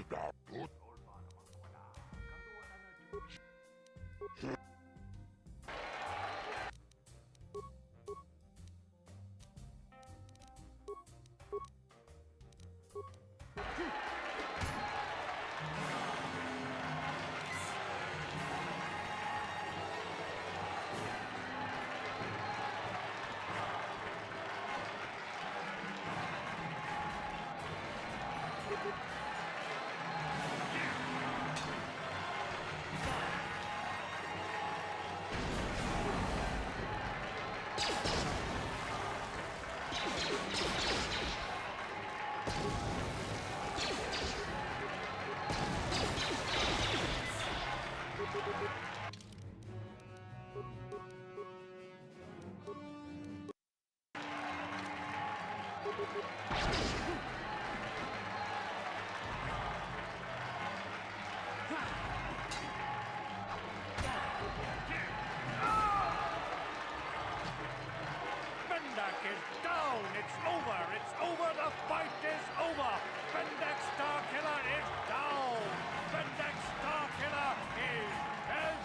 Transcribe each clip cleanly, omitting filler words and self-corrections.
dapat Bendak is down! It's over! It's over! The fight is over! Bendak Starkiller is down! Bendak Starkiller is dead!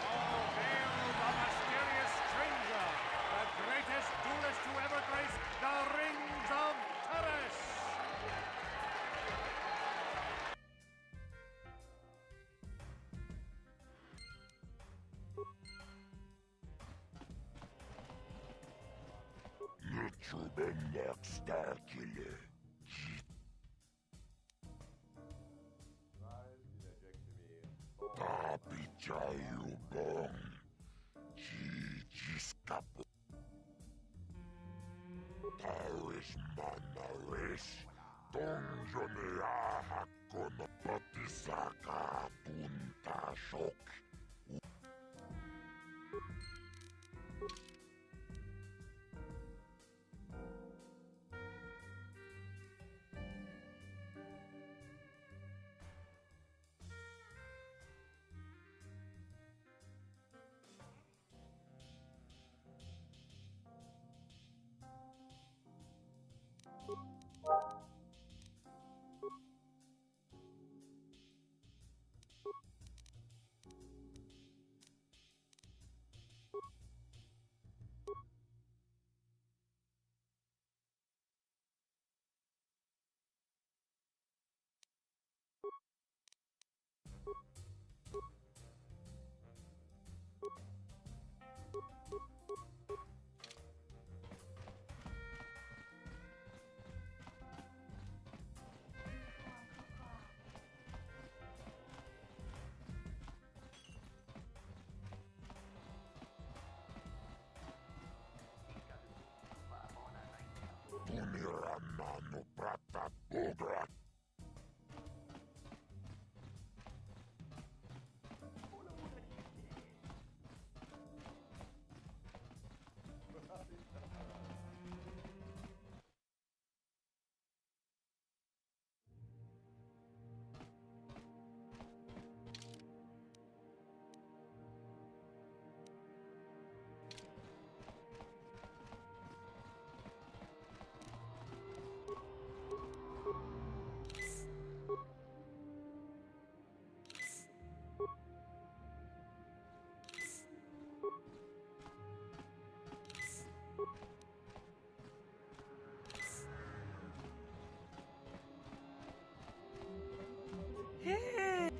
Oh, hail the mysterious stranger! The greatest duelist to ever grace the rings of Terrace! Bendak Starkiller. Tapicayu bong. Jiskapo. Taris manaris. Tongjoneahak kono patisaka punta shock. Tuniramano Pratap Bogra.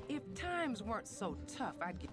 If times weren't so tough, I'd get...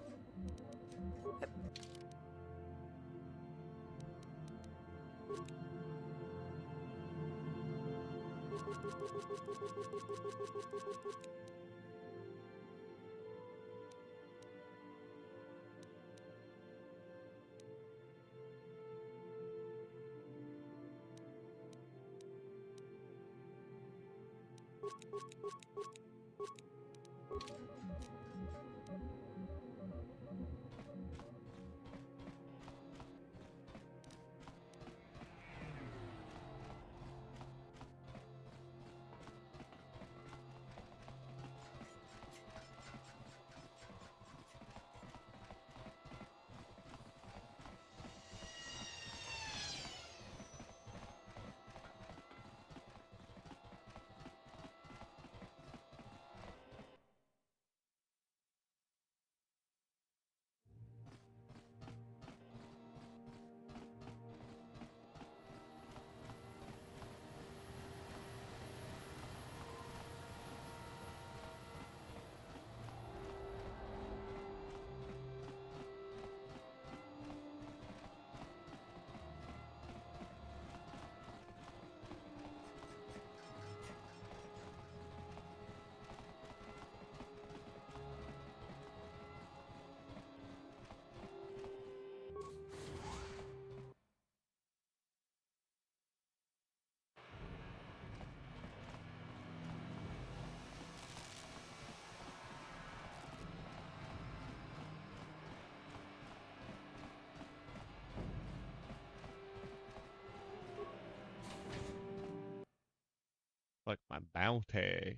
Like my bounty.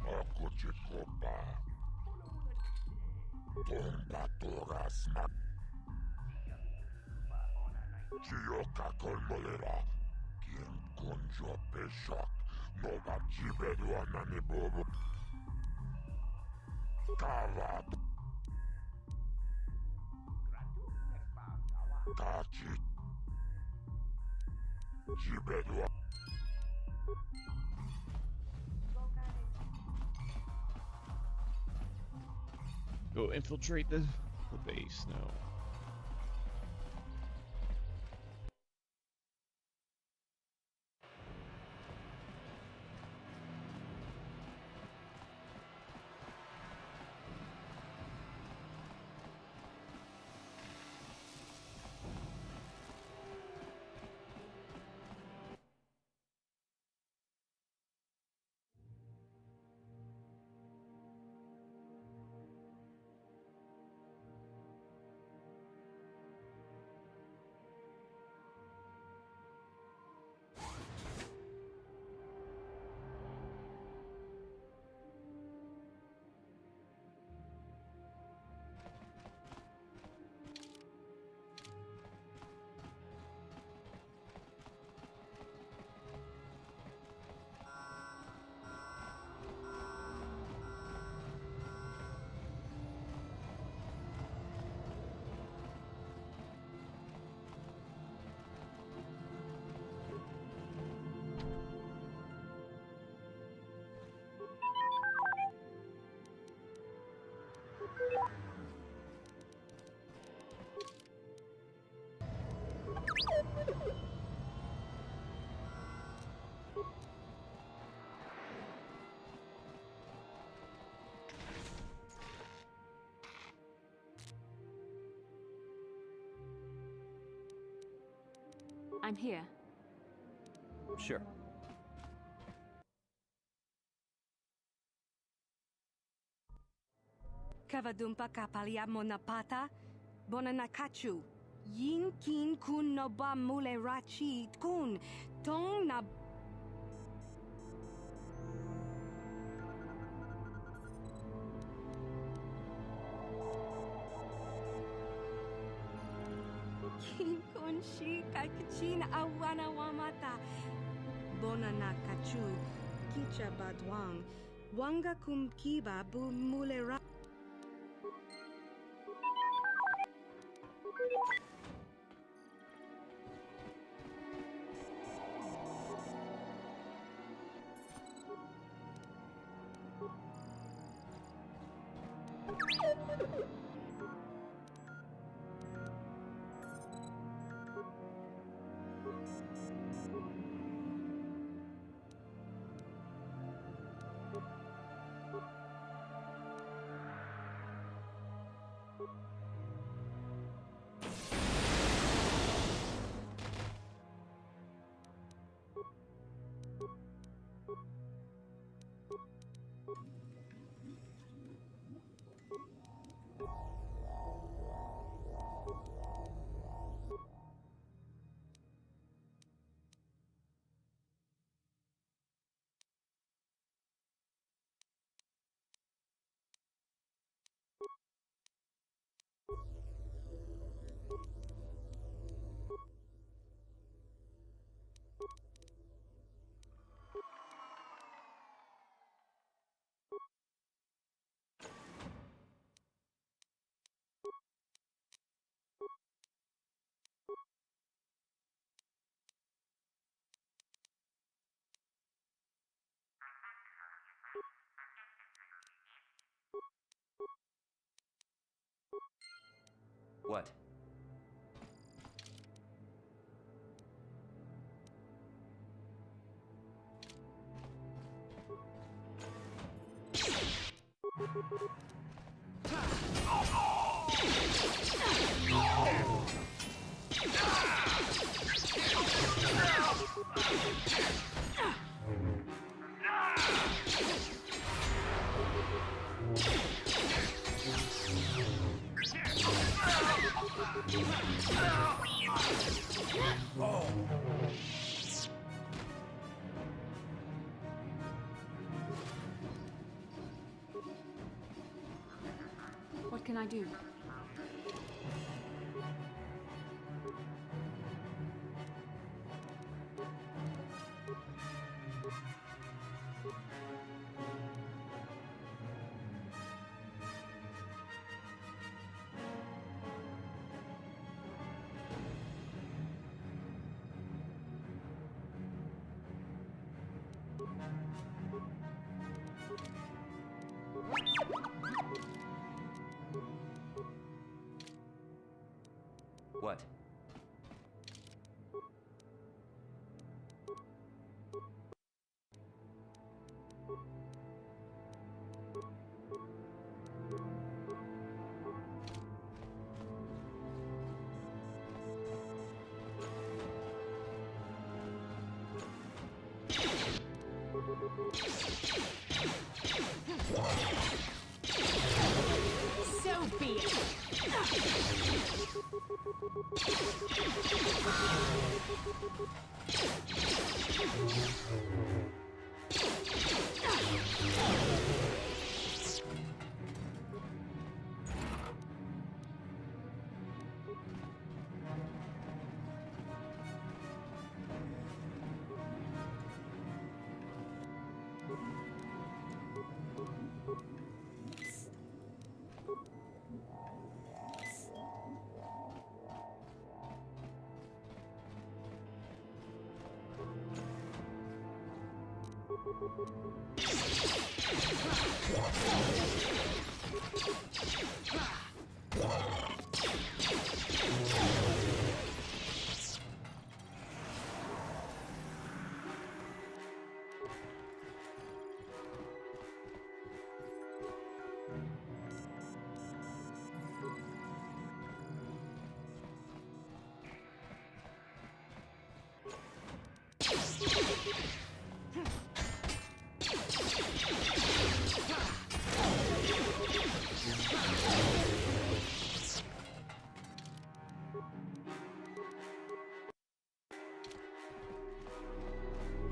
Akuchikopa. Tumba Torasma. Chioka Kolmolera. Quien conjo peshak. Nova Jibedu Ananibobo. Kavat. Kachi. Jibedu. Go infiltrate the base now. I'm here. Sure. Kavadumpa kapalia monapata, bonanakachu. Yin kin kun no ba mule rachi kun, tong na. Kin kun shi kakachin awana wamata. Bonanakachu, kicha badwang, wanga kumkiba bu mule rachi. What? What can I do? What? So be it.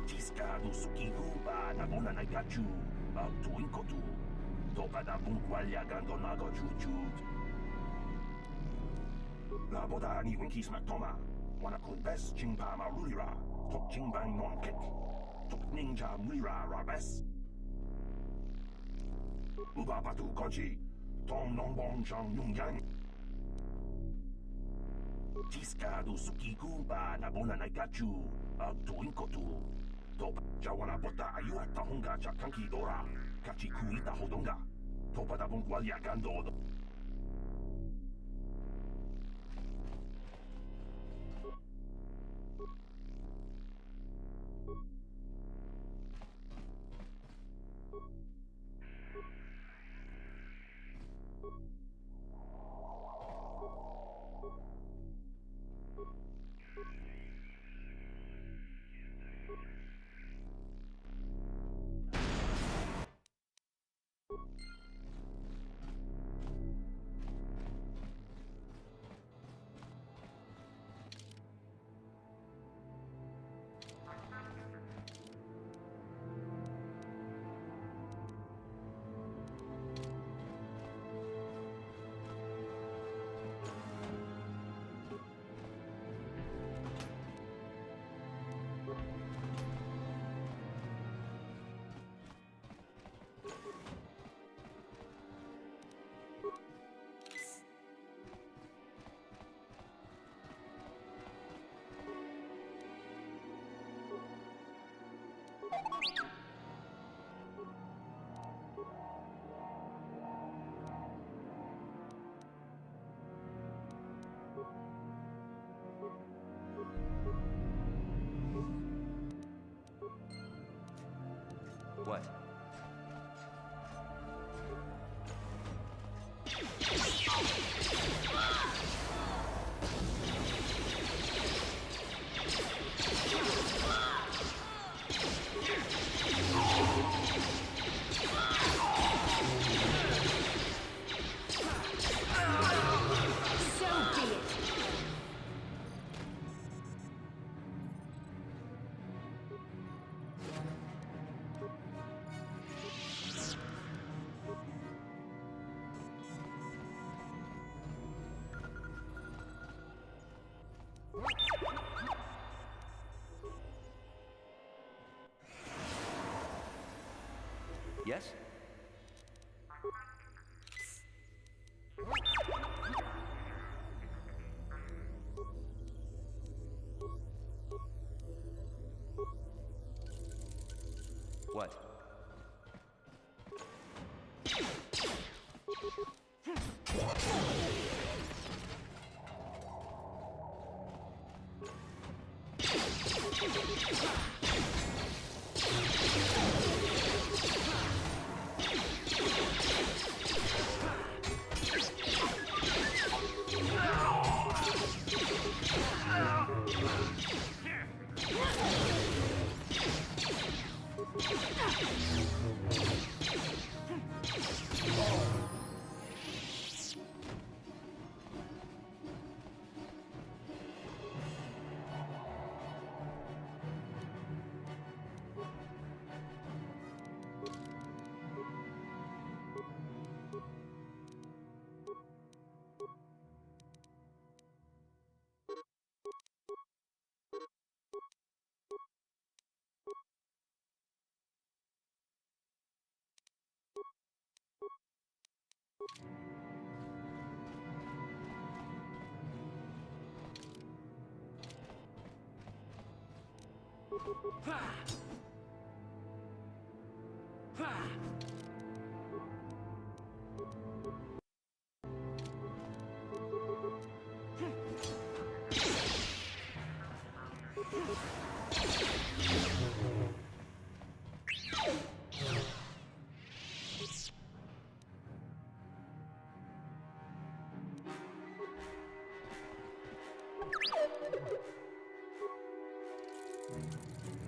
Tiscado sukiruba na bona na gachu, tu inkotu. Topa da bunqualia gandonago chujut. La boda ni winkis matoma. Wana kun bes chingpa marulira. Tok chingbang non kek. Tok ninja mira rabes. Uba patu konchi. Tom non bon chang yung yang. Tiscado sukiruba na bona na gachu, tu inkotu. Topa jawana bota ayuha tahunga chakanki dora. Kachi kuita hodonga. Topa da bunqualia gandodo. Yes? What?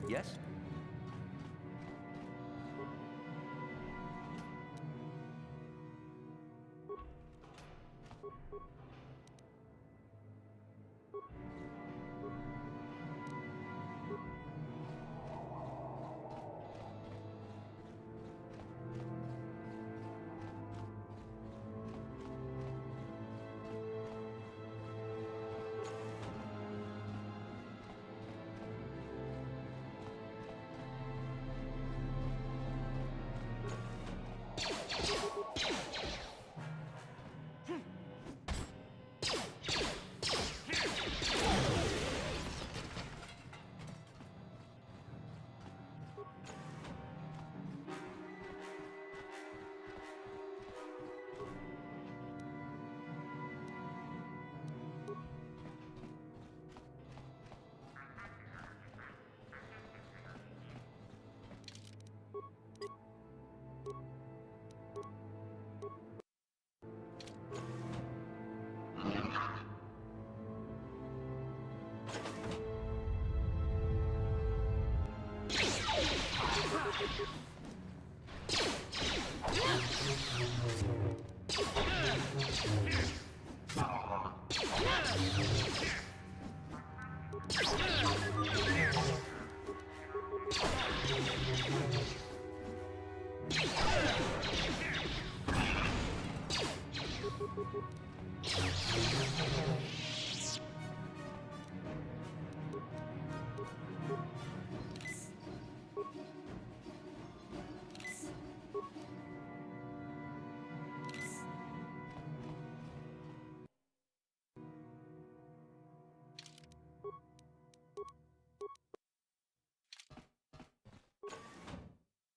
Yes?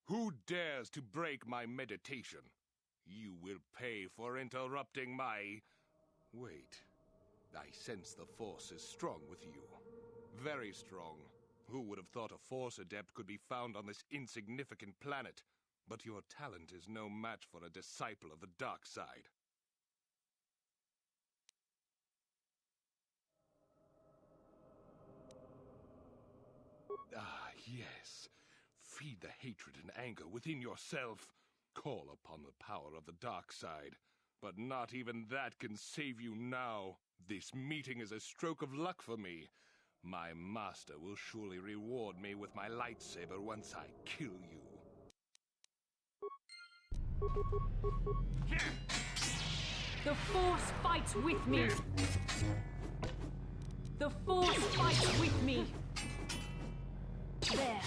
Who dares to break my meditation? You will pay for interrupting my... Wait. I sense the Force is strong with you. Very strong. Who would have thought a Force adept could be found on this insignificant planet? But your talent is no match for a disciple of the dark side. Ah, yes. Feed the hatred and anger within yourself. Call upon the power of the dark side. But not even that can save you now. This meeting is a stroke of luck for me. My master will surely reward me with my lightsaber once I kill you. The Force fights with me. The Force fights with me. There.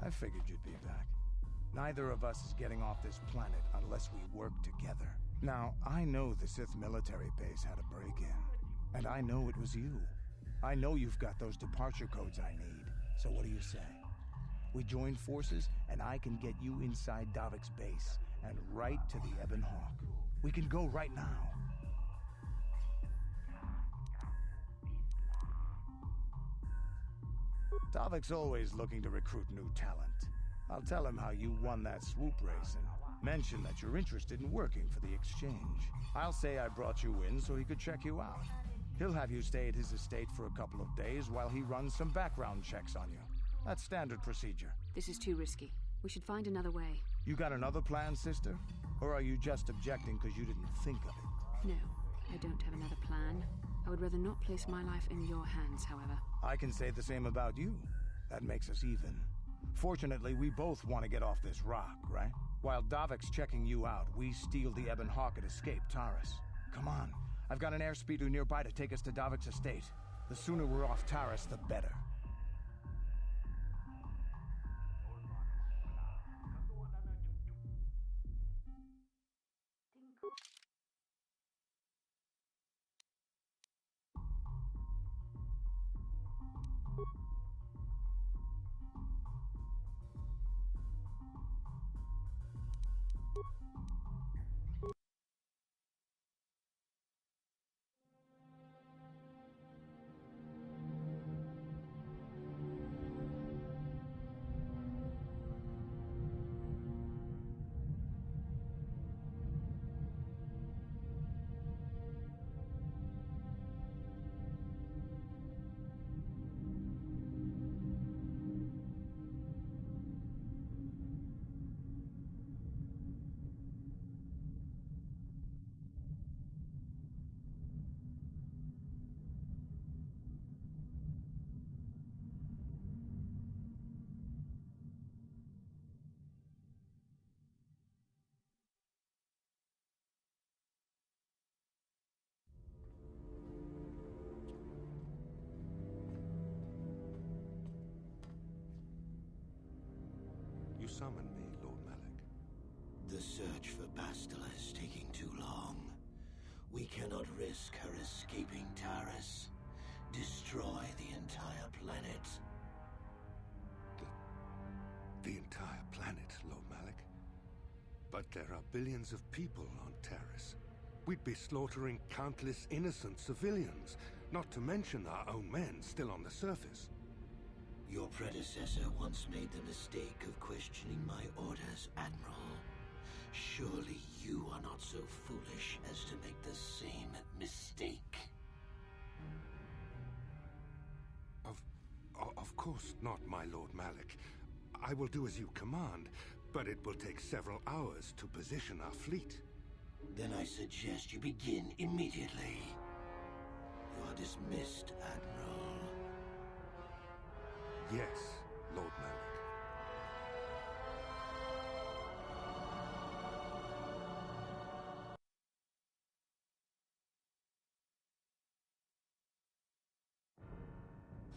I figured you'd be back. Neither of us is getting off this planet unless we work together. Now, I know the Sith military base had a break-in, and I know it was you. I know you've got those departure codes I need, so what do you say? We join forces, and I can get you inside Davik's base, and right to the Ebon Hawk. We can go right now. Davik's always looking to recruit new talent. I'll tell him how you won that swoop race and mention that you're interested in working for the Exchange. I'll say I brought you in so he could check you out. He'll have you stay at his estate for a couple of days while he runs some background checks on you. That's standard procedure. This is too risky. We should find another way. You got another plan, sister? Or are you just objecting because you didn't think of it? No, I don't have another plan. I would rather not place my life in your hands, however. I can say the same about you. That makes us even. Fortunately, we both want to get off this rock, right? While Davik's checking you out, we steal the Ebon Hawk and escape Taris. Come on, I've got an airspeeder nearby to take us to Davik's estate. The sooner we're off Taris, the better. summon me, Lord Malik? The search for Bastila is taking too long. We cannot risk her escaping Taris. Destroy the entire planet. The entire planet, Lord Malik? But there are billions of people on Taris. We'd be slaughtering countless innocent civilians, not to mention our own men still on the surface. Your predecessor once made the mistake of questioning my orders, Admiral. Surely you are not so foolish as to make the same mistake. Of course not, my Lord Malik. I will do as you command, but it will take several hours to position our fleet. Then I suggest you begin immediately. You are dismissed, Admiral. Yes, Lord Malik.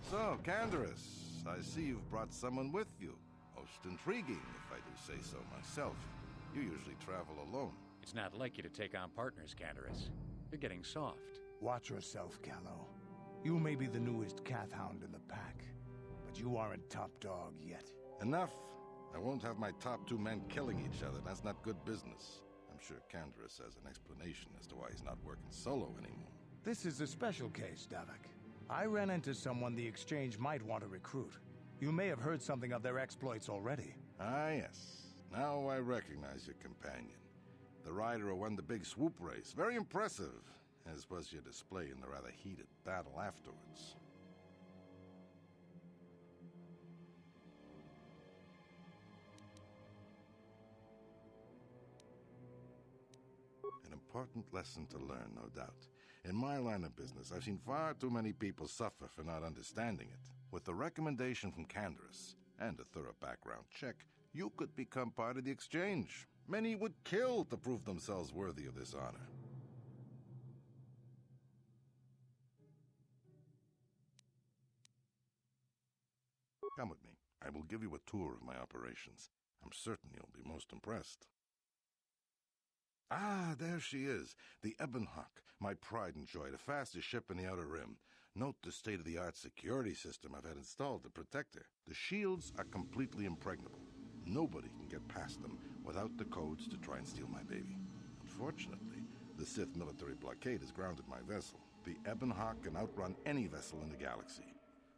So, Canderous, I see you've brought someone with you. Most intriguing, if I do say so myself. You usually travel alone. It's not like you to take on partners, Canderous. You're getting soft. Watch yourself, Callow. You may be the newest Cathhound in the pack, but you aren't top dog yet. Enough. I won't have my top two men killing each other. That's not good business. I'm sure Canderous has an explanation as to why he's not working solo anymore. This is a special case, Davik. I ran into someone the Exchange might want to recruit. You may have heard something of their exploits already. Ah, yes. Now I recognize your companion. The rider who won the big swoop race. Very impressive, as was your display in the rather heated battle afterwards. An important lesson to learn, no doubt. In my line of business, I've seen far too many people suffer for not understanding it. With the recommendation from Canderous and a thorough background check, you could become part of the Exchange. Many would kill to prove themselves worthy of this honor. Come with me. I will give you a tour of my operations. I'm certain you'll be most impressed. Ah, there she is, the Ebonhawk, my pride and joy, the fastest ship in the Outer Rim. Note the state-of-the-art security system I've had installed to protect her. The shields are completely impregnable. Nobody can get past them without the codes to try and steal my baby. Unfortunately, the Sith military blockade has grounded my vessel. The Ebonhawk can outrun any vessel in the galaxy.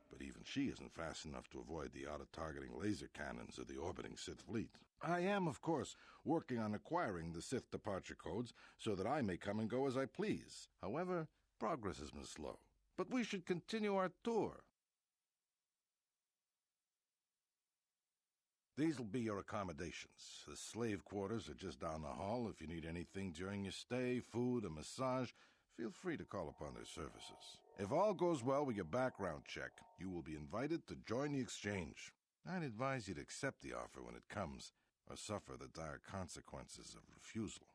But even she isn't fast enough to avoid the auto-targeting laser cannons of the orbiting Sith fleet. I am, of course, working on acquiring the Sith departure codes so that I may come and go as I please. However, progress has been slow. But we should continue our tour. These will be your accommodations. The slave quarters are just down the hall. If you need anything during your stay, food, a massage, feel free to call upon their services. If all goes well with your background check, you will be invited to join the Exchange. I'd advise you to accept the offer when it comes, or suffer the dire consequences of refusal.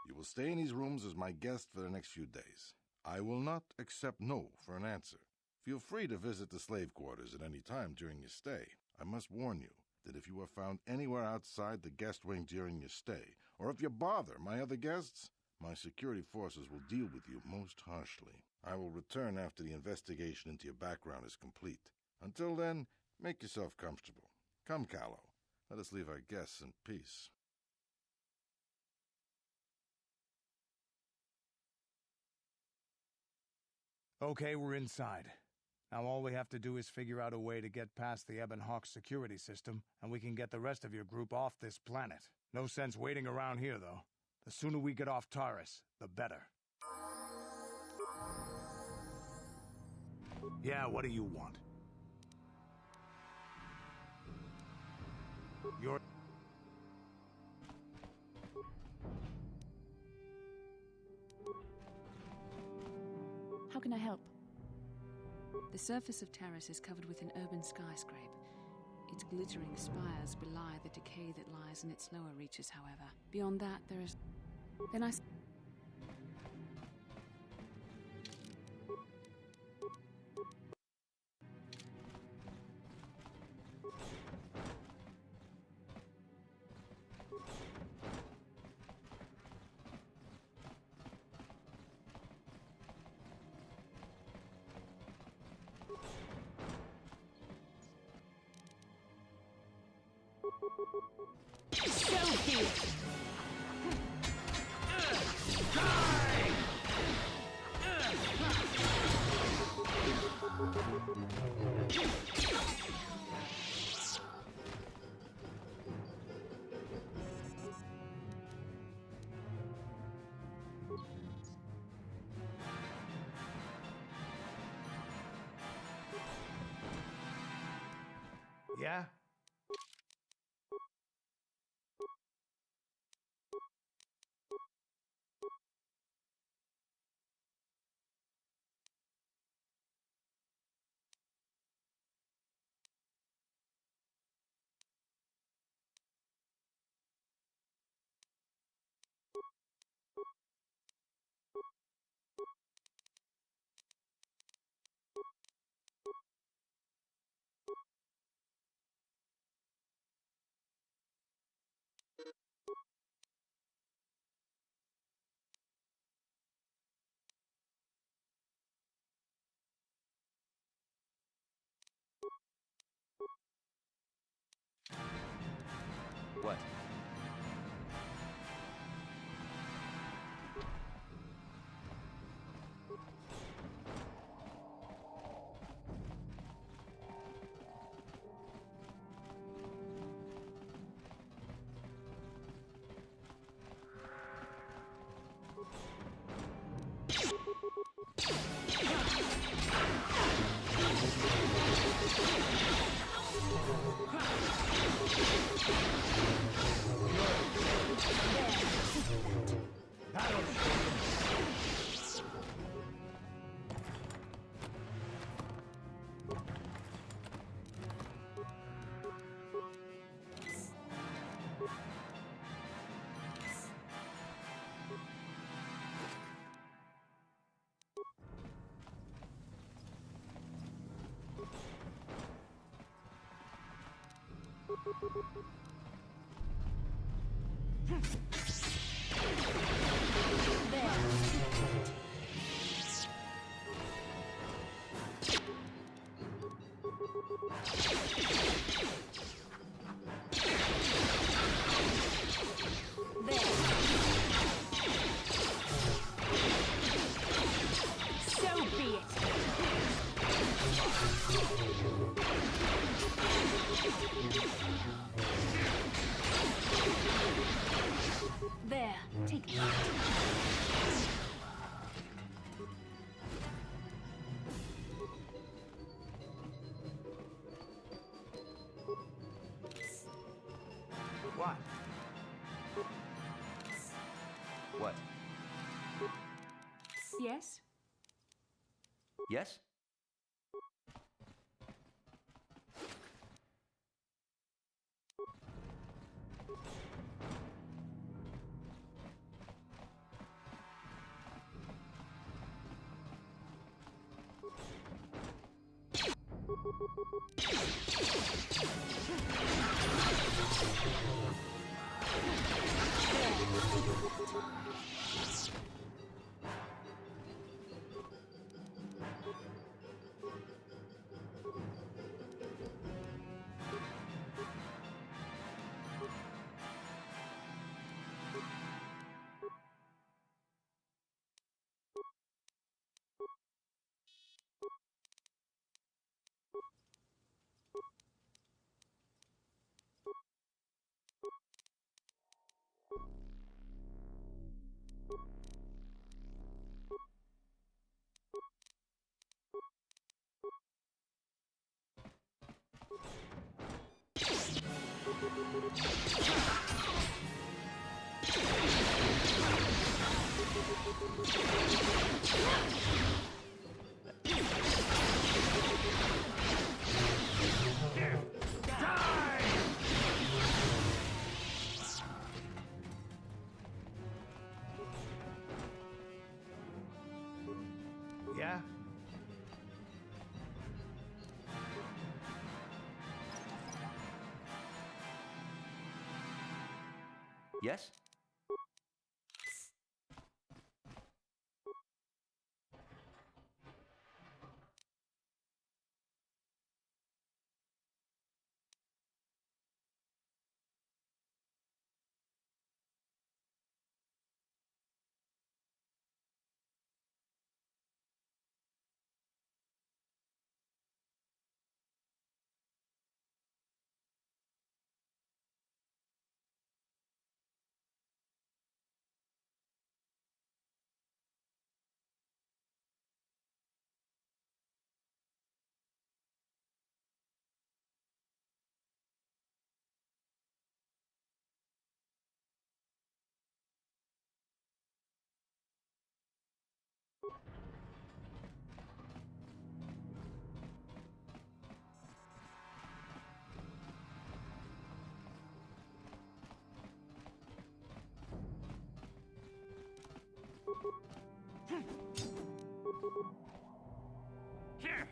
You will stay in these rooms as my guest for the next few days. I will not accept no for an answer. Feel free to visit the slave quarters at any time during your stay. I must warn you that if you are found anywhere outside the guest wing during your stay, or if you bother my other guests, my security forces will deal with you most harshly. I will return after the investigation into your background is complete. Until then, make yourself comfortable. Come, Callow. Let us leave our guests in peace. Okay, we're inside. Now all we have to do is figure out a way to get past the Ebonhawk security system, and we can get the rest of your group off this planet. No sense waiting around here, though. The sooner we get off Taris, the better. Yeah, what do you want? You're... How can I help? The surface of Taris is covered with an urban skyscrape. Its glittering spires belie the decay that lies in its lower reaches, however. Beyond that, there is... Then I... So be it. Yeah? What? So be it. There, take that. What? What? Yes? Yes? Yeah? Yes? Here!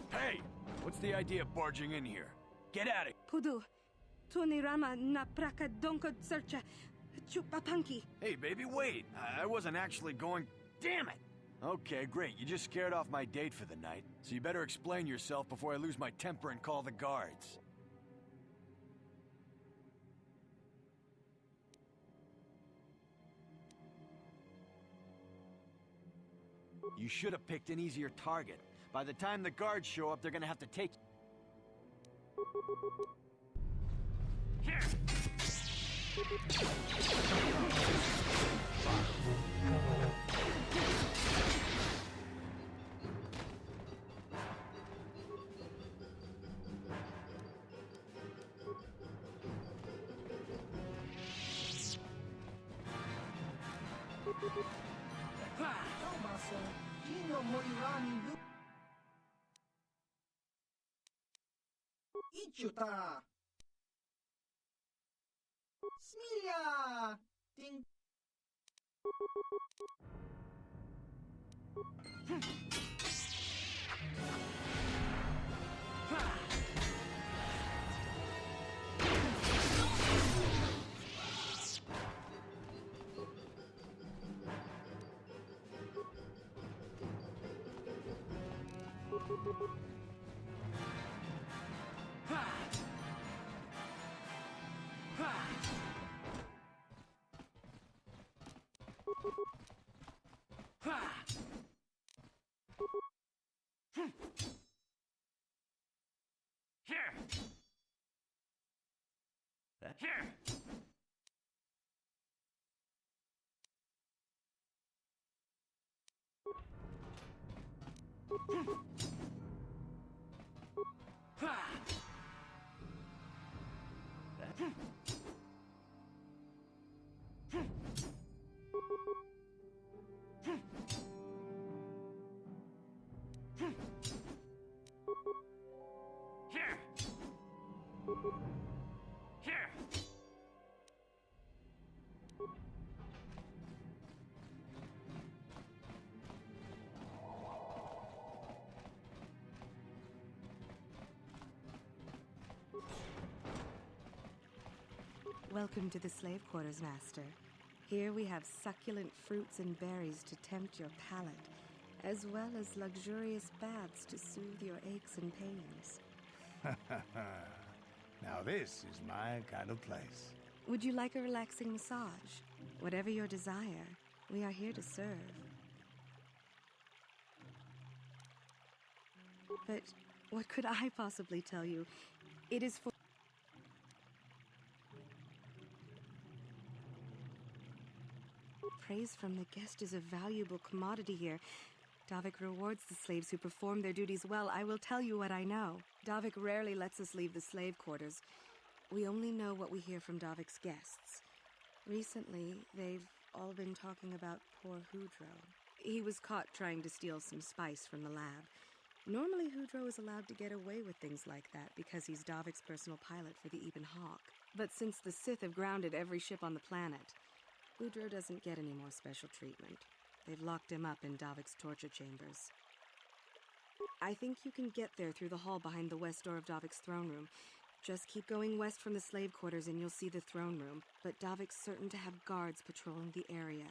Hey! What's the idea of barging in here? Get at it! Pudu, tunirama na praka donko searcha chupapanki. Hey, baby, wait! I wasn't actually going... Damn it! Okay, great. You just scared off my date for the night. So you better explain yourself before I lose my temper and call the guards. You should have picked an easier target. By the time the guards show up, they're gonna have to take... Here! Ichuta! Smilia! Ding! Here! Here! Here! Here! Welcome to the slave quarters, Master. Here we have succulent fruits and berries to tempt your palate, as well as luxurious baths to soothe your aches and pains. Now this is my kind of place. Would you like a relaxing massage? Whatever your desire, we are here to serve. But what could I possibly tell you? It is for... Praise from the guest is a valuable commodity here. Davik rewards the slaves who perform their duties well. I will tell you what I know. Davik rarely lets us leave the slave quarters. We only know what we hear from Davik's guests. Recently, they've all been talking about poor Hudro. He was caught trying to steal some spice from the lab. Normally, Hudro is allowed to get away with things like that because he's Davik's personal pilot for the Ebon Hawk. But since the Sith have grounded every ship on the planet, Hudro doesn't get any more special treatment. They've locked him up in Davik's torture chambers. I think you can get there through the hall behind the west door of Davik's throne room. Just keep going west from the slave quarters and you'll see the throne room. But Davik's certain to have guards patrolling the area.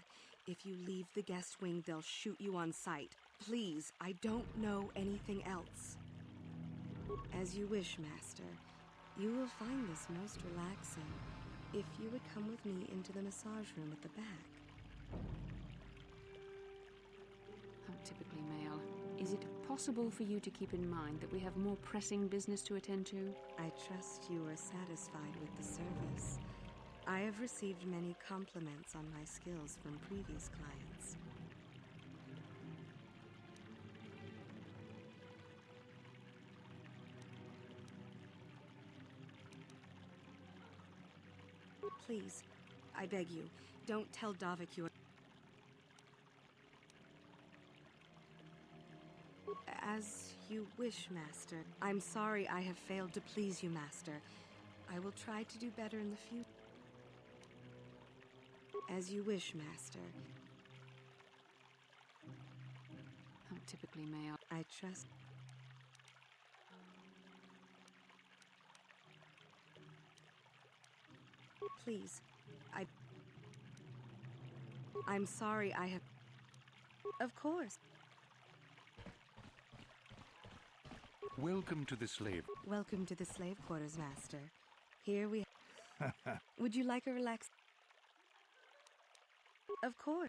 If you leave the guest wing, they'll shoot you on sight. Please, I don't know anything else. As you wish, Master. You will find this most relaxing. If you would come with me into the massage room at the back. How typically male. Is it possible for you to keep in mind that we have more pressing business to attend to? I trust you are satisfied with the service. I have received many compliments on my skills from previous clients. Please, I beg you, don't tell Davik you are... As you wish, Master. I'm sorry I have failed to please you, Master. I will try to do better in the future. As you wish, Master. typically male. I trust. Please, I'm sorry I have... Of course. Welcome to the slave. Welcome to the slave quarters, Master. Here we... Would you like a relax... Of course.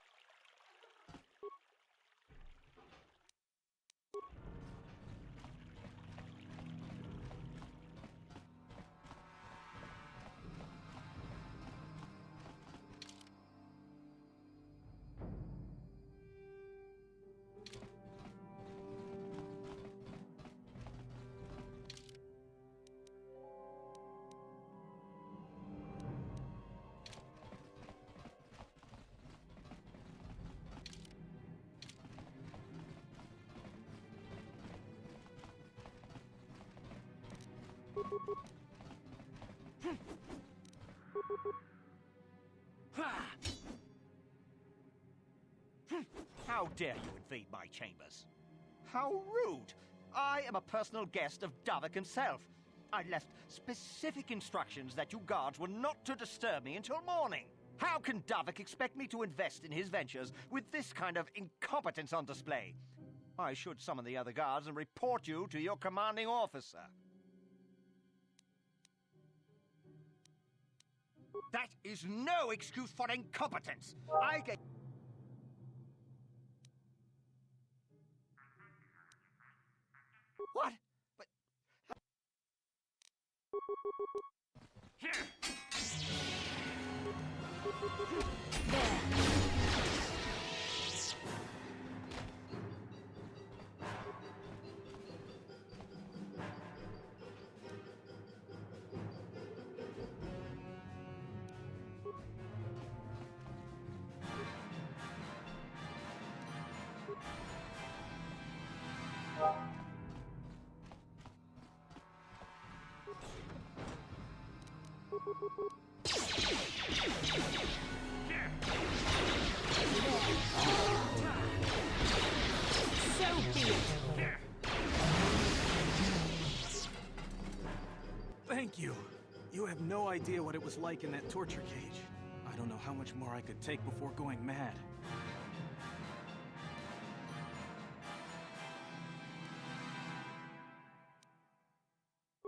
How dare you invade my chambers? How rude! I am a personal guest of Davik himself. I left specific instructions that you guards were not to disturb me until morning. How can Davik expect me to invest in his ventures with this kind of incompetence on display? I should summon the other guards and report you to your commanding officer. That is no excuse for incompetence. I get... What? But... Thank you. You have no idea what it was like in that torture cage. I don't know how much more I could take before going mad.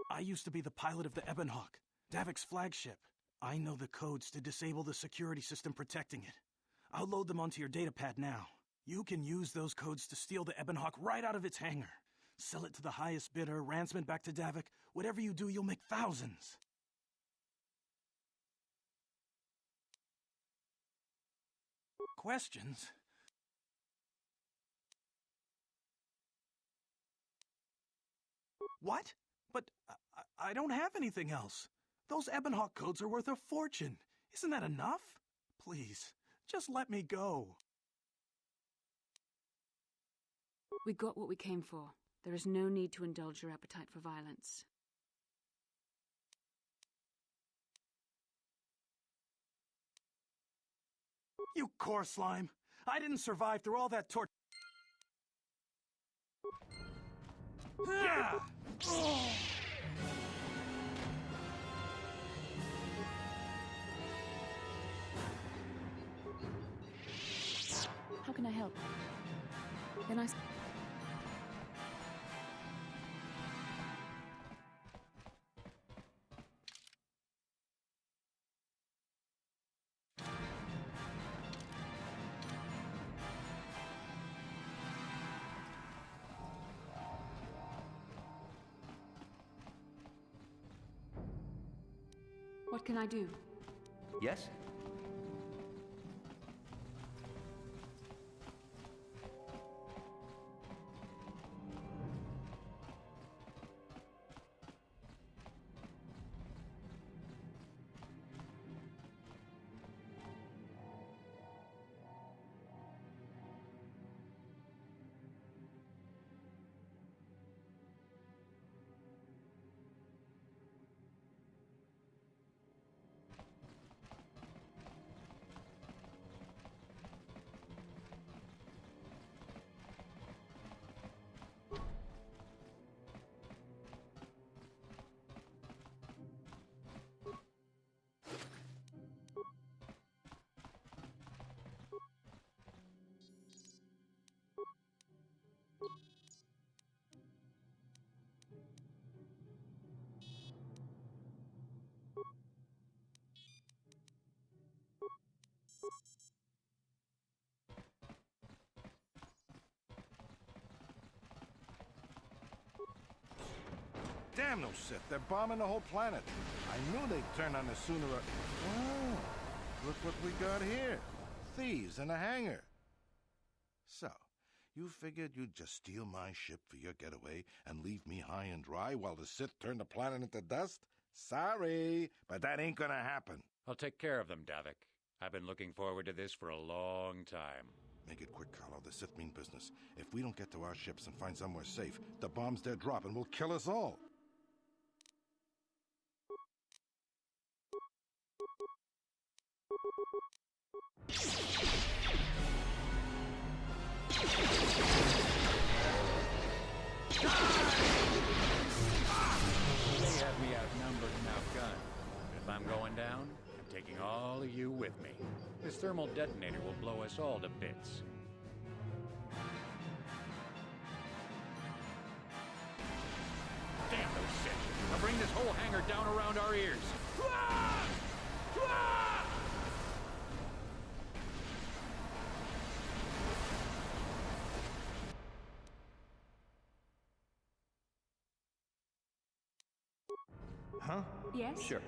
I used to be the pilot of the Ebonhawk, Davik's flagship. I know the codes to disable the security system protecting it. I'll load them onto your datapad now. You can use those codes to steal the Ebonhawk right out of its hangar. Sell it to the highest bidder, ransom it back to Davik. Whatever you do, you'll make thousands. Questions? What? But I don't have anything else. Those Ebonhawk codes are worth a fortune. Isn't that enough? Please, just let me go. We got what we came for. There is no need to indulge your appetite for violence. You core slime! I didn't survive through all that torture. How can I help? Then I... What can I do? Yes? Damn those Sith. They're bombing the whole planet. I knew they'd turn on us sooner or... Oh, look what we got here. Thieves in a hangar. So, you figured you'd just steal my ship for your getaway and leave me high and dry while the Sith turn the planet into dust? Sorry, but that ain't gonna happen. I'll take care of them, Davik. I've been looking forward to this for a long time. Make it quick, Carlo. The Sith mean business. If we don't get to our ships and find somewhere safe, the bombs they're dropping will kill us all. They have me outnumbered and outgunned. But if I'm going down, I'm taking all of you with me. This thermal detonator will blow us all to bits. Damn those Sith! They'll bring this whole hangar down around our ears. Huh? Yes? Sure.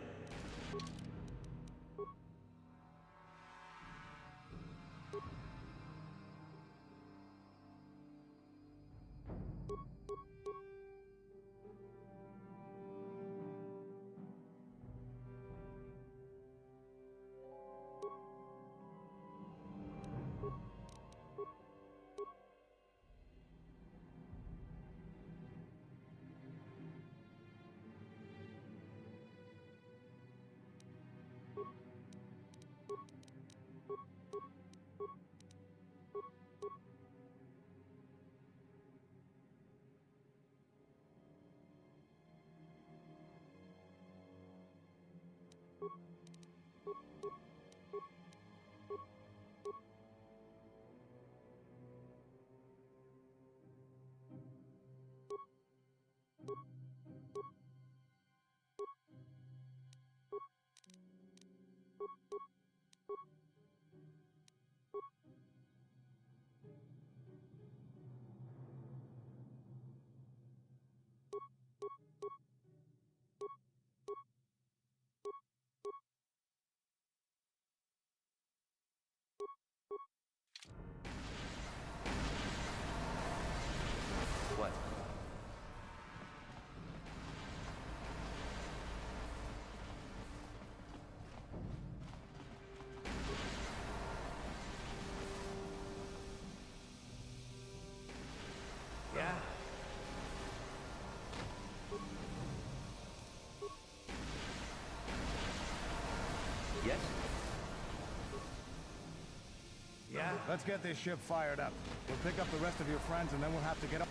What? Yeah? Yes? Yeah? Let's get this ship fired up. We'll pick up the rest of your friends and then we'll have to get up...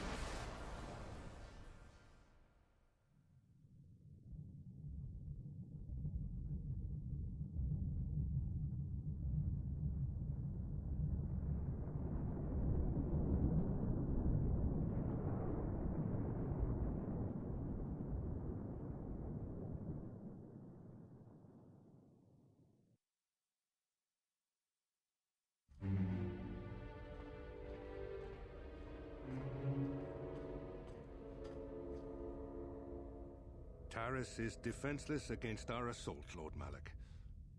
Taris is defenseless against our assault, Lord Malak.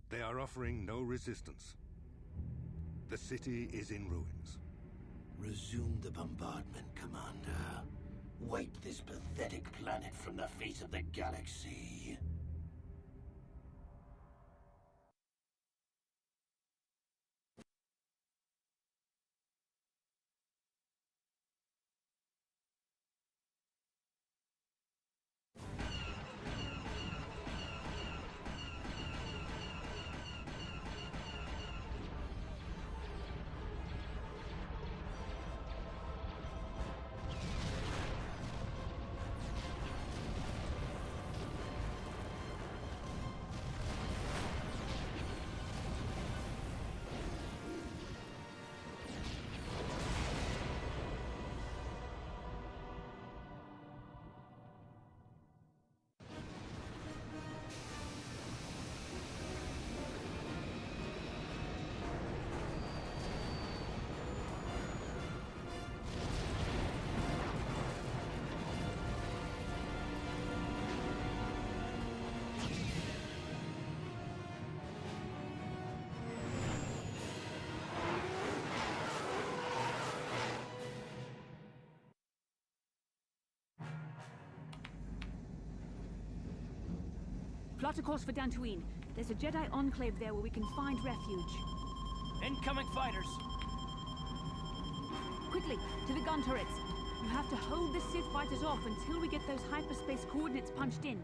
They are offering no resistance. The city is in ruins. Resume the bombardment, Commander. Wipe this pathetic planet from the face of the galaxy. Plot a course for Dantooine. There's a Jedi enclave there where we can find refuge. Incoming fighters! Quickly, to the gun turrets. You have to hold the Sith fighters off until we get those hyperspace coordinates punched in.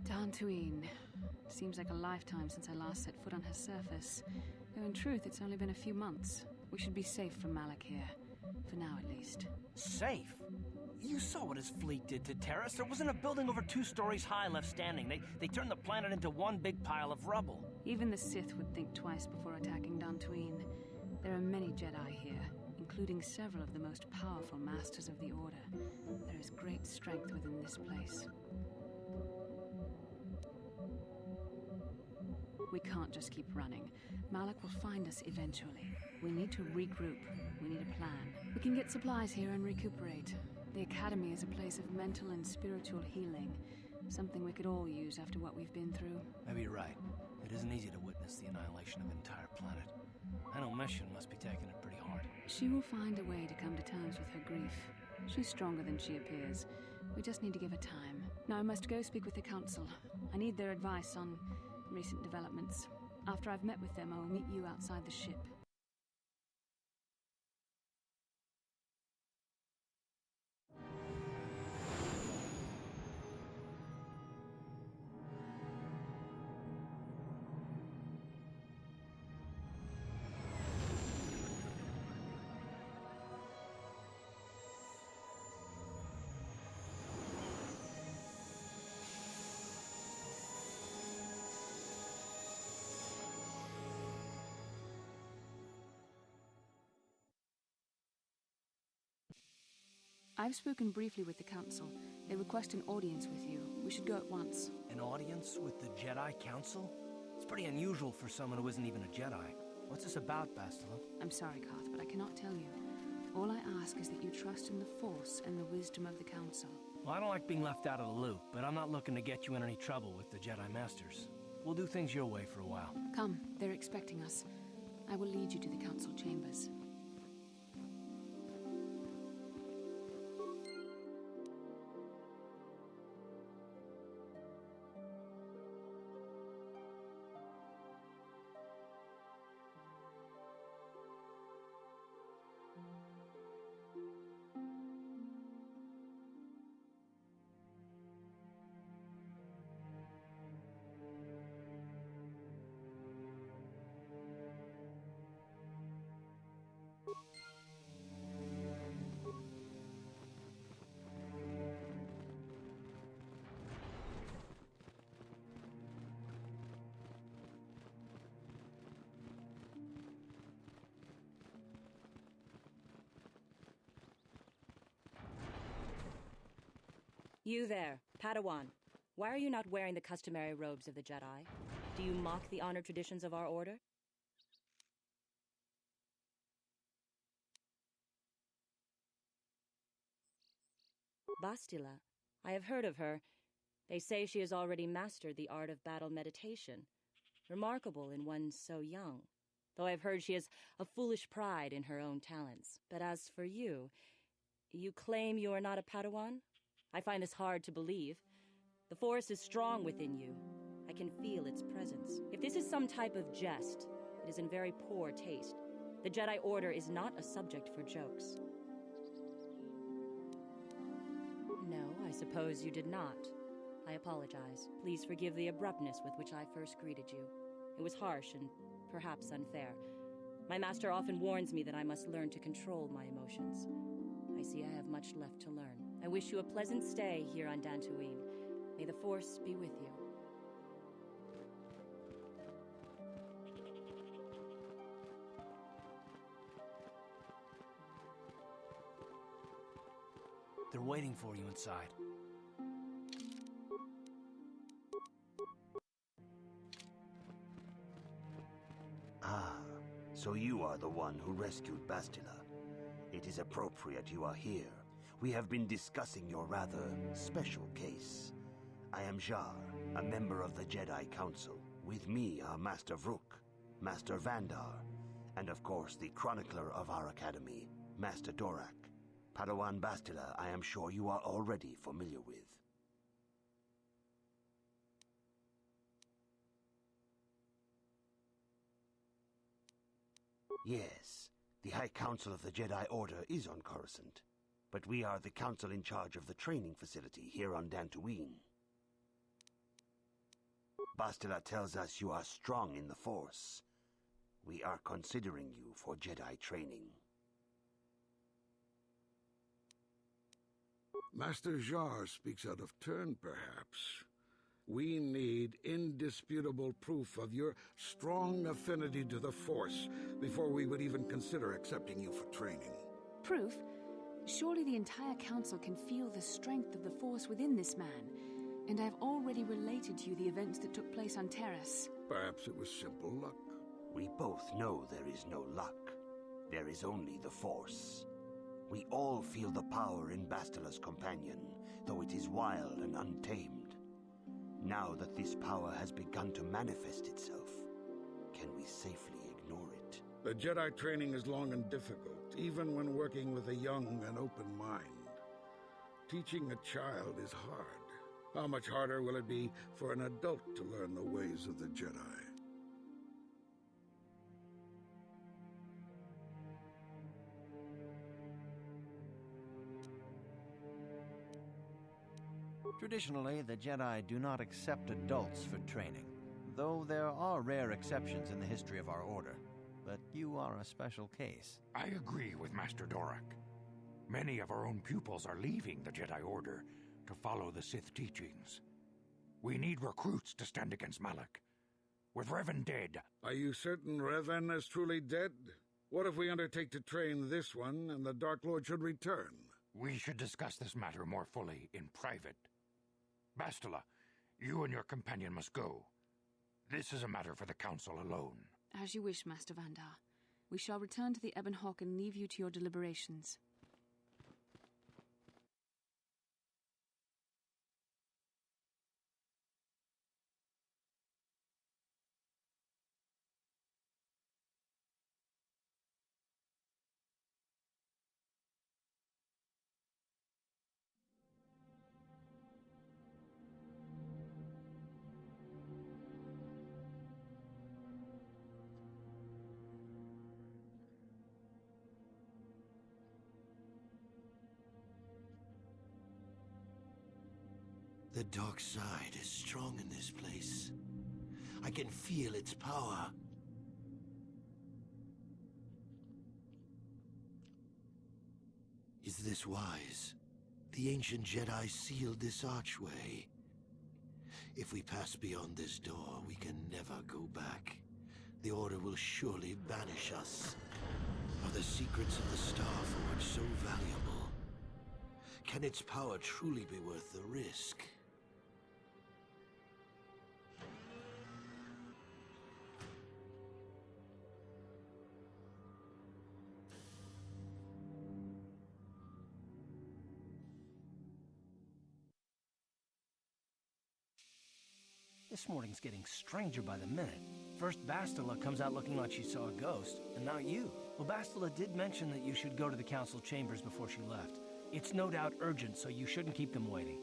Dantooine. Seems like a lifetime since I last set foot on her surface. Though in truth, it's only been a few months. We should be safe from Malak here. For now, at least. Safe? You saw what his fleet did to Terrace. There wasn't a building over 2 stories high left standing. They turned the planet into one big pile of rubble. Even the Sith would think twice before attacking Dantooine. There are many Jedi here, including several of the most powerful Masters of the Order. There is great strength within this place. We can't just keep running. Malak will find us eventually. We need to regroup. We need a plan. We can get supplies here and recuperate. The Academy is a place of mental and spiritual healing. Something we could all use after what we've been through. Maybe you're right. It isn't easy to witness the annihilation of an entire planet. I know Mission must be taking it pretty hard. She will find a way to come to terms with her grief. She's stronger than she appears. We just need to give her time. Now I must go speak with the Council. I need their advice on recent developments. After I've met with them, I will meet you outside the ship. I've spoken briefly with the Council. They request an audience with you. We should go at once. An audience with the Jedi Council? It's pretty unusual for someone who isn't even a Jedi. What's this about, Bastila? I'm sorry, Carth, but I cannot tell you. All I ask is that you trust in the Force and the wisdom of the Council. Well, I don't like being left out of the loop, but I'm not looking to get you in any trouble with the Jedi Masters. We'll do things your way for a while. Come, they're expecting us. I will lead you to the Council chambers. You there, Padawan. Why are you not wearing the customary robes of the Jedi? Do you mock the honored traditions of our order? Bastila. I have heard of her. They say she has already mastered the art of battle meditation. Remarkable in one so young. Though I've heard she has a foolish pride in her own talents. But as for you, you claim you are not a Padawan? I find this hard to believe. The Force is strong within you. I can feel its presence. If this is some type of jest, it is in very poor taste. The Jedi Order is not a subject for jokes. No, I suppose you did not. I apologize. Please forgive the abruptness with which I first greeted you. It was harsh and perhaps unfair. My master often warns me that I must learn to control my emotions. I see I have much left to learn. I wish you a pleasant stay here on Dantooine. May the Force be with you. They're waiting for you inside. Ah, so you are the one who rescued Bastila. It is appropriate you are here. We have been discussing your rather special case. I am Jar, a member of the Jedi Council. With me are Master Vrook, Master Vandar, and of course the chronicler of our academy, Master Dorak. Padawan Bastila, I am sure you are already familiar with. Yes, the High Council of the Jedi Order is on Coruscant, but we are the council in charge of the training facility here on Dantooine. Bastila tells us you are strong in the Force. We are considering you for Jedi training. Master Jar speaks out of turn, perhaps. We need indisputable proof of your strong affinity to the Force before we would even consider accepting you for training. Proof? Surely the entire council can feel the strength of the Force within this man. And I've already related to you the events that took place on Terrace. Perhaps it was simple luck. We both know there is no luck. There is only the Force. We all feel the power in Bastila's companion, though it is wild and untamed. Now that this power has begun to manifest itself, can we safely ignore it? The Jedi training is long and difficult, even when working with a young and open mind. Teaching a child is hard. How much harder will it be for an adult to learn the ways of the Jedi? Traditionally, the Jedi do not accept adults for training, though there are rare exceptions in the history of our order. But you are a special case. I agree with Master Dorak. Many of our own pupils are leaving the Jedi Order to follow the Sith teachings. We need recruits to stand against Malak. With Revan dead... Are you certain Revan is truly dead? What if we undertake to train this one and the Dark Lord should return? We should discuss this matter more fully in private. Bastila, you and your companion must go. This is a matter for the Council alone. As you wish, Master Vandar. We shall return to the Ebon Hawk and leave you to your deliberations. The dark side is strong in this place. I can feel its power. Is this wise? The ancient Jedi sealed this archway. If we pass beyond this door, we can never go back. The Order will surely banish us. Are the secrets of the Starforge so valuable? Can its power truly be worth the risk? This morning's getting stranger by the minute. First, Bastila comes out looking like she saw a ghost, and now you. Well, Bastila did mention that you should go to the council chambers before she left. It's no doubt urgent, so you shouldn't keep them waiting.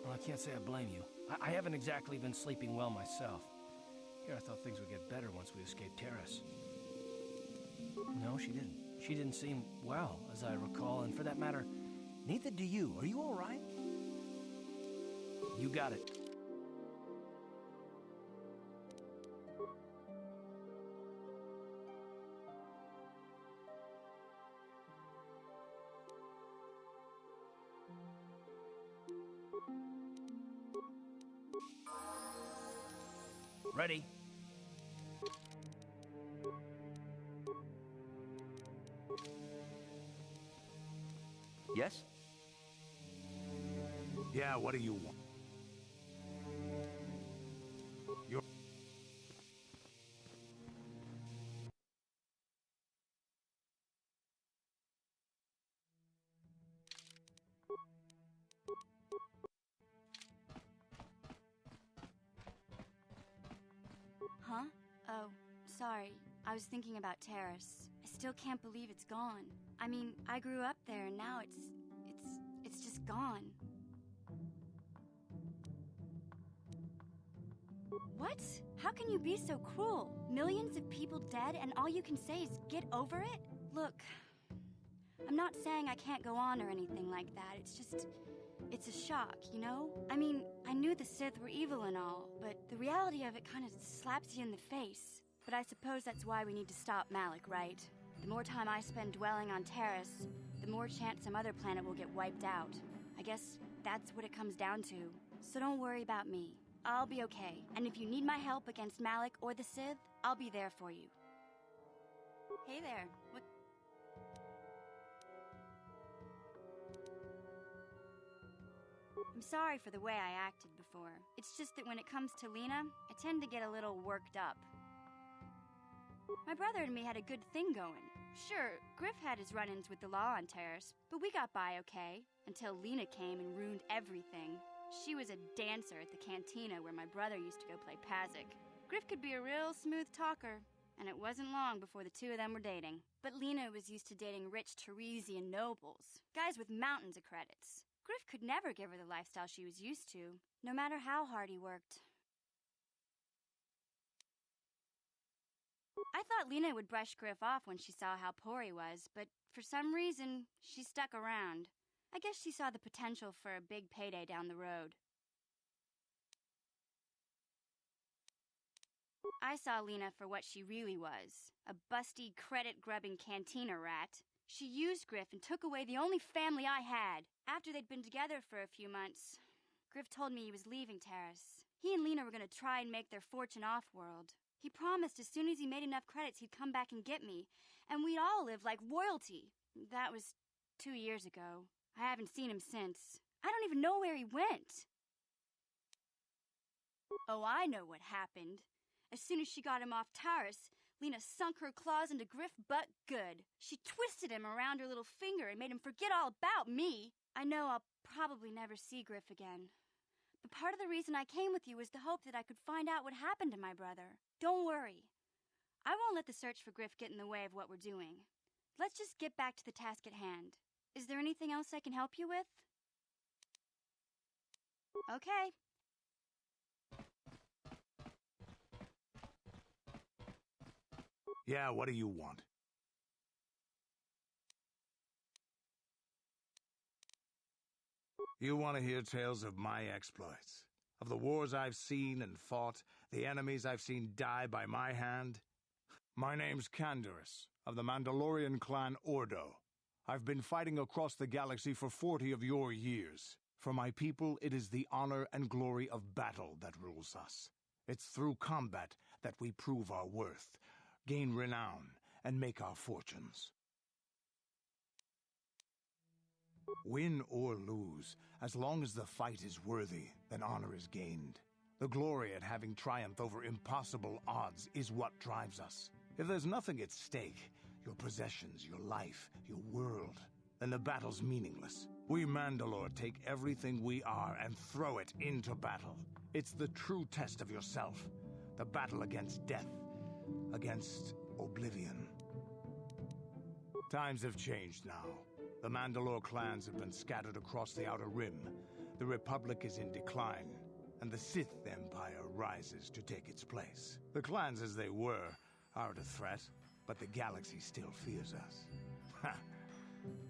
Well, I can't say I blame you. I haven't exactly been sleeping well myself. Here, I thought things would get better once we escaped Terrace. No, she didn't. She didn't seem well, as I recall, and for that matter, neither do you. Are you all right? You got it. Ready. Yes? Yeah, what do you want? You're... Huh? Oh, sorry. I was thinking about Terrace. I still can't believe it's gone. I mean, I grew up there and now it's just gone. What? How can you be so cruel? Millions of people dead and all you can say is get over it? Look, I'm not saying I can't go on or anything like that. It's a shock, you know? I mean, I knew the Sith were evil and all, but the reality of it kind of slaps you in the face. But I suppose that's why we need to stop Malik, right? The more time I spend dwelling on Terrace, the more chance some other planet will get wiped out. I guess that's what it comes down to. So don't worry about me. I'll be okay. And if you need my help against Malik or the Sith, I'll be there for you. Hey there. What? I'm sorry for the way I acted before. It's just that when it comes to Lena, I tend to get a little worked up. My brother and me had a good thing going. Sure, Griff had his run-ins with the law on Terrace, but we got by okay, until Lena came and ruined everything. She was a dancer at the cantina where my brother used to go play Pazik. Griff could be a real smooth talker, and it wasn't long before the two of them were dating. But Lena was used to dating rich Teresian nobles, guys with mountains of credits. Griff could never give her the lifestyle she was used to, no matter how hard he worked. I thought Lena would brush Griff off when she saw how poor he was, but for some reason, she stuck around. I guess she saw the potential for a big payday down the road. I saw Lena for what she really was, a busty, credit-grubbing cantina rat. She used Griff and took away the only family I had. After they'd been together for a few months, Griff told me he was leaving Terrace. He and Lena were going to try and make their fortune off-world. He promised as soon as he made enough credits he'd come back and get me, and we'd all live like royalty. That was 2 years ago. I haven't seen him since. I don't even know where he went. Oh, I know what happened. As soon as she got him off Terrace, Lena sunk her claws into Griff butt good. She twisted him around her little finger and made him forget all about me. I know I'll probably never see Griff again. But part of the reason I came with you was to hope that I could find out what happened to my brother. Don't worry. I won't let the search for Griff get in the way of what we're doing. Let's just get back to the task at hand. Is there anything else I can help you with? Okay. Yeah, what do you want? You want to hear tales of my exploits? Of the wars I've seen and fought, the enemies I've seen die by my hand? My name's Canderous, of the Mandalorian clan Ordo. I've been fighting across the galaxy for 40 of your years. For my people, it is the honor and glory of battle that rules us. It's through combat that we prove our worth, gain renown, and make our fortunes. Win or lose, as long as the fight is worthy, then honor is gained. The glory at having triumphed over impossible odds is what drives us. If there's nothing at stake, your possessions, your life, your world, then the battle's meaningless. We Mandalore take everything we are and throw it into battle. It's the true test of yourself. The battle against death, against oblivion. Times have changed now. The Mandalore clans have been scattered across the Outer Rim. The Republic is in decline, and the Sith Empire rises to take its place. The clans as they were aren't a threat, but the galaxy still fears us. Ha!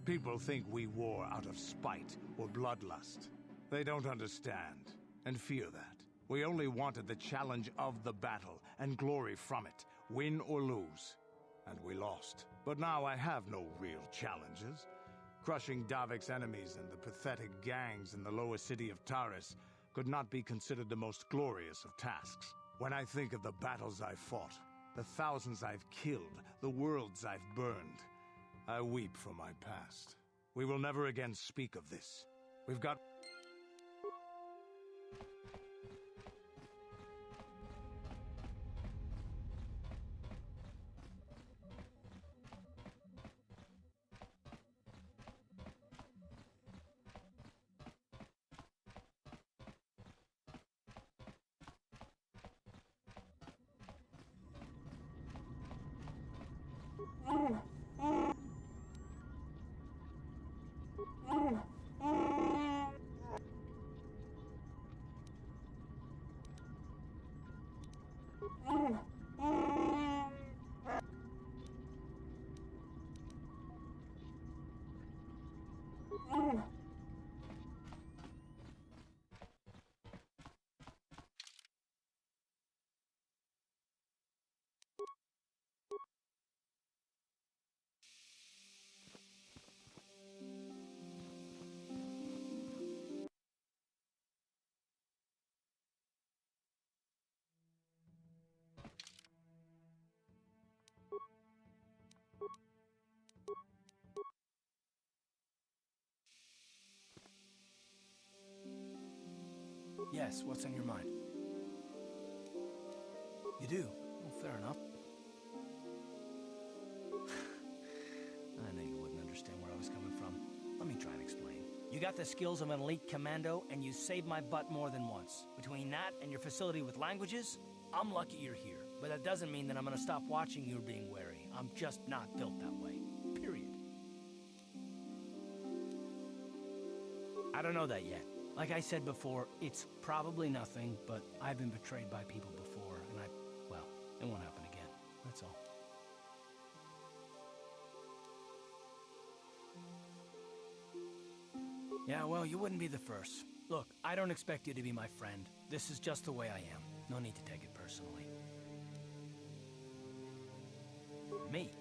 People think we war out of spite or bloodlust. They don't understand, and fear that. We only wanted the challenge of the battle, and glory from it, win or lose. And we lost. But now I have no real challenges. Crushing Davik's enemies and the pathetic gangs in the lower city of Taris could not be considered the most glorious of tasks. When I think of the battles I've fought, the thousands I've killed, the worlds I've burned, I weep for my past. We will never again speak of this. We've got... Yes, what's on your mind? You do? Well, fair enough. I knew you wouldn't understand where I was coming from. Let me try and explain. You got the skills of an elite commando, and you saved my butt more than once. Between that and your facility with languages, I'm lucky you're here. But that doesn't mean that I'm gonna stop watching you being wary. I'm just not built that way. Period. I don't know that yet. Like I said before, it's probably nothing, but I've been betrayed by people before, and well, it won't happen again. That's all. Yeah, well, you wouldn't be the first. Look, I don't expect you to be my friend. This is just the way I am. No need to take it personally. Me?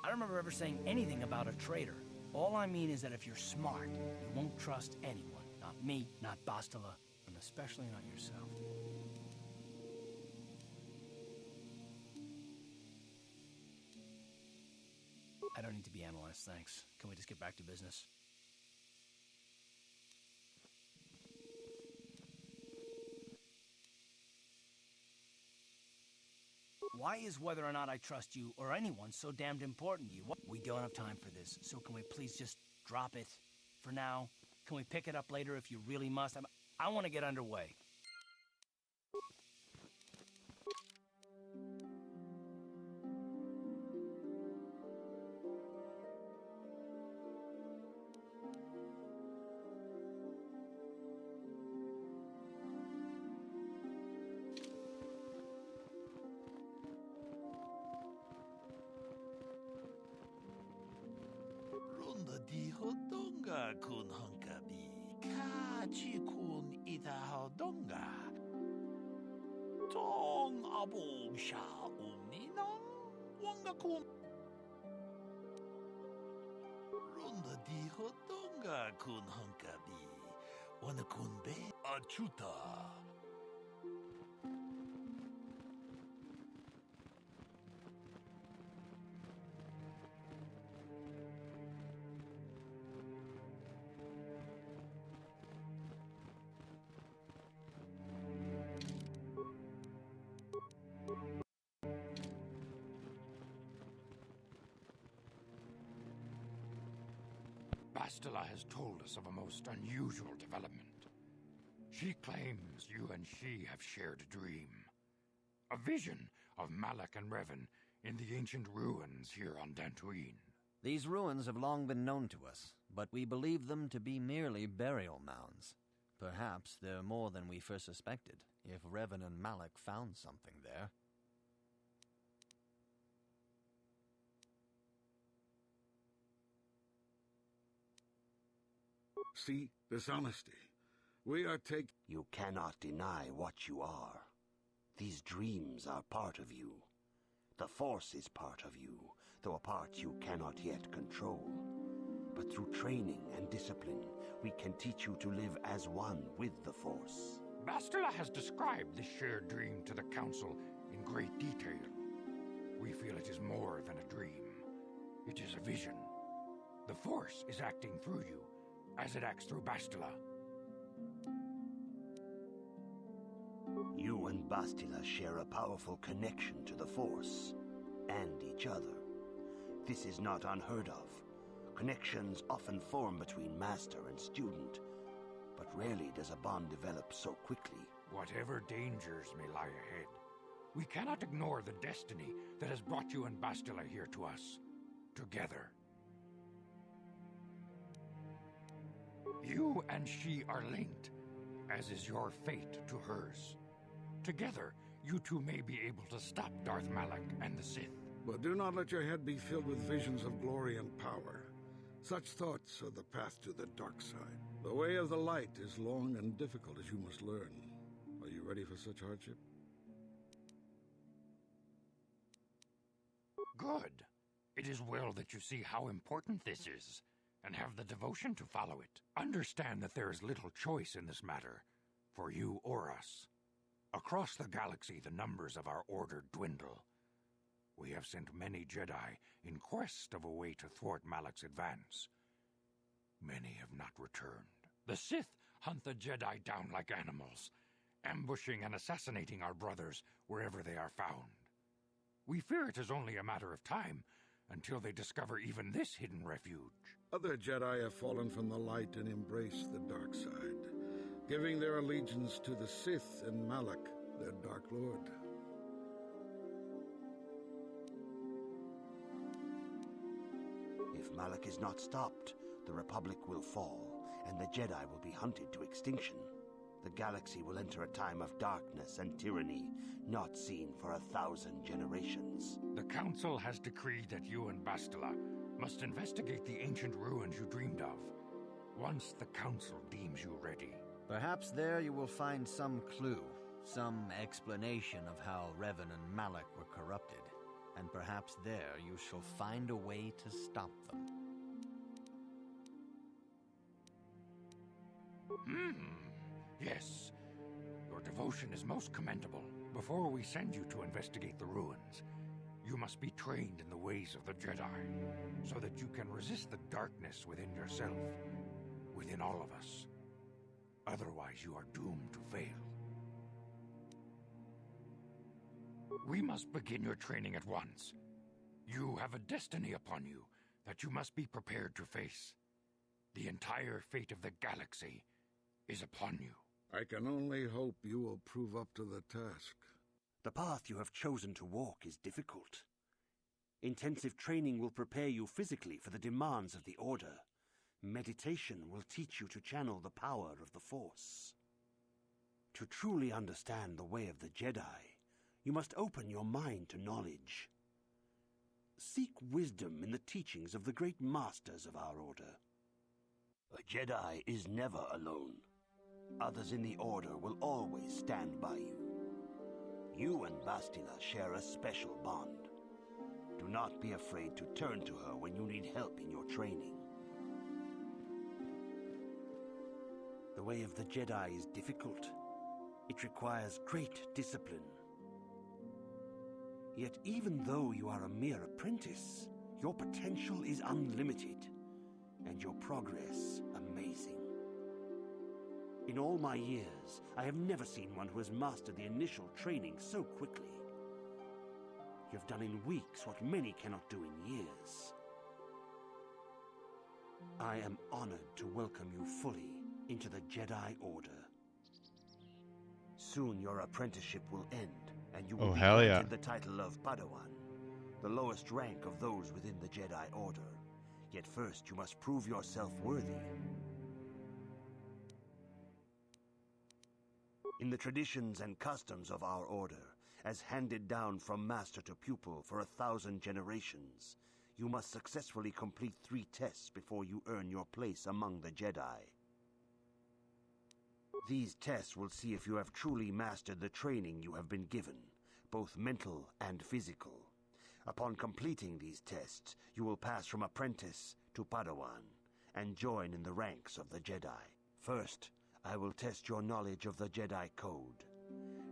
I don't remember ever saying anything about a traitor. All I mean is that if you're smart, you won't trust anyone. Not me, not Bastila, and especially not yourself. I don't need to be analyzed, thanks. Can we just get back to business? Why is whether or not I trust you or anyone so damned important to you? We don't have time for this, so can we please just drop it for now? Can we pick it up later if you really must? I want to get underway. Hodonga kun hunkabi, kachi kun ita hodonga. Tong abong sha umninang wanga kun. Runda di hodonga kun hunkabi, wana kun be achuta. Bastila has told us of a most unusual development. She claims you and she have shared a dream. A vision of Malak and Revan in the ancient ruins here on Dantooine. These ruins have long been known to us, but we believe them to be merely burial mounds. Perhaps they're more than we first suspected, if Revan and Malak found something there. See, dishonesty. We are You cannot deny what you are. These dreams are part of you. The Force is part of you, though a part you cannot yet control. But through training and discipline, we can teach you to live as one with the Force. Bastila has described this shared dream to the Council in great detail. We feel it is more than a dream. It is a vision. The Force is acting through you, as it acts through Bastila. You and Bastila share a powerful connection to the Force, and each other. This is not unheard of. Connections often form between master and student, but rarely does a bond develop so quickly. Whatever dangers may lie ahead, we cannot ignore the destiny that has brought you and Bastila here to us, together. You and she are linked, as is your fate to hers. Together, you two may be able to stop Darth Malak and the Sith. But do not let your head be filled with visions of glory and power. Such thoughts are the path to the dark side. The way of the light is long and difficult, as you must learn. Are you ready for such hardship? Good. It is well that you see how important this is, and have the devotion to follow it. Understand that there is little choice in this matter, for you or us. Across the galaxy, the numbers of our order dwindle. We have sent many Jedi in quest of a way to thwart Malak's advance. Many have not returned. The Sith hunt the Jedi down like animals, ambushing and assassinating our brothers wherever they are found. We fear it is only a matter of time until they discover even this hidden refuge. Other Jedi have fallen from the light and embraced the dark side, giving their allegiance to the Sith and Malak, their Dark Lord. If Malak is not stopped, the Republic will fall, and the Jedi will be hunted to extinction. The galaxy will enter a time of darkness and tyranny, not seen for 1,000 generations. The Council has decreed that you and Bastila must investigate the ancient ruins you dreamed of, once the Council deems you ready. Perhaps there you will find some clue, some explanation of how Revan and Malak were corrupted. And perhaps there you shall find a way to stop them. Yes. Your devotion is most commendable. Before we send you to investigate the ruins, you must be trained in the ways of the Jedi, so that you can resist the darkness within yourself, within all of us. Otherwise, you are doomed to fail. We must begin your training at once. You have a destiny upon you that you must be prepared to face. The entire fate of the galaxy is upon you. I can only hope you will prove up to the task. The path you have chosen to walk is difficult. Intensive training will prepare you physically for the demands of the Order. Meditation will teach you to channel the power of the Force. To truly understand the way of the Jedi, you must open your mind to knowledge. Seek wisdom in the teachings of the great masters of our Order. A Jedi is never alone. Others in the Order will always stand by you. You and Bastila share a special bond. Do not be afraid to turn to her when you need help in your training. The way of the Jedi is difficult. It requires great discipline. Yet even though you are a mere apprentice, your potential is unlimited, and your progress amazing. In all my years, I have never seen one who has mastered the initial training so quickly. You've done in weeks what many cannot do in years. I am honored to welcome you fully into the Jedi Order. Soon your apprenticeship will end, and you will be hell granted yeah. the title of Padawan, the lowest rank of those within the Jedi Order. Yet first you must prove yourself worthy. In the traditions and customs of our order, as handed down from master to pupil for 1,000 generations, you must successfully complete 3 tests before you earn your place among the Jedi. These tests will see if you have truly mastered the training you have been given, both mental and physical. Upon completing these tests, you will pass from apprentice to Padawan and join in the ranks of the Jedi. First, I will test your knowledge of the Jedi Code.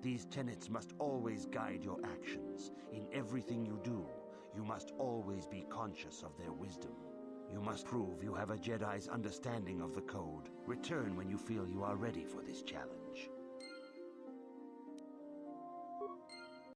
These tenets must always guide your actions. In everything you do, you must always be conscious of their wisdom. You must prove you have a Jedi's understanding of the Code. Return when you feel you are ready for this challenge.